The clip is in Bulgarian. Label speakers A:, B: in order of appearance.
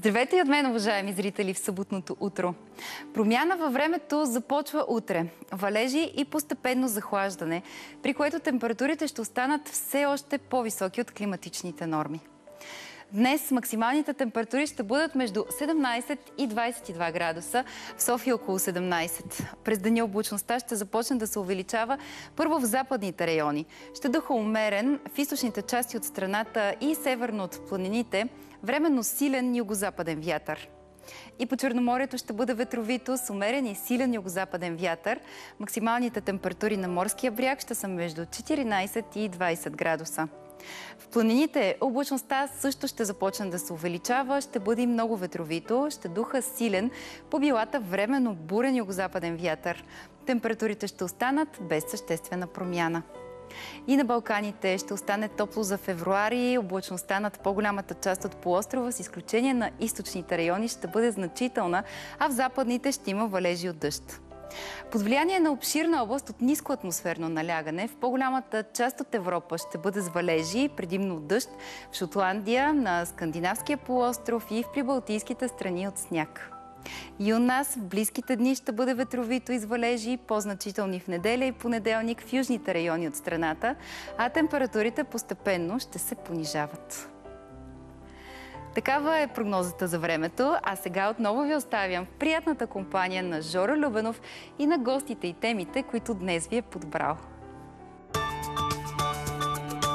A: Здравейте и от мен, уважаеми зрители, в съботното утро. Промяна във времето започва утре. Валежи и постепенно захлаждане, при което температурите ще останат все още по-високи от климатичните норми. Днес максималните температури ще бъдат между 17 и 22 градуса, в София около 17. През деня облачността ще започне да се увеличава първо в западните райони. Ще духа умерен в източните части от страната и северно от планините, временно силен югозападен вятър. И по Черноморието ще бъде ветровито с умерен и силен югозападен вятър. Максималните температури на морския бряг ще са между 14 и 20 градуса. В планините облачността също ще започне да се увеличава, ще бъде и много ветровито, ще духа силен, по билата временно бурен югозападен вятър. Температурите ще останат без съществена промяна. И на Балканите ще остане топло за февруари, облачността над по-голямата част от полуострова, с изключение на източните райони, ще бъде значителна, а в западните ще има валежи от дъжд. Под влияние на обширна област от ниско атмосферно налягане, в по-голямата част от Европа ще бъде с валежи, предимно дъжд, в Шотландия, на Скандинавския полуостров и в прибалтийските страни от сняг. И у нас в близките дни ще бъде ветровито и с валежи, по-значителни в неделя и понеделник в южните райони от страната, а температурите постепенно ще се понижават. Такава е прогнозата за времето, а сега отново ви оставям в приятната компания на Жоро Любенов и на гостите и темите, които днес ви е подбрал.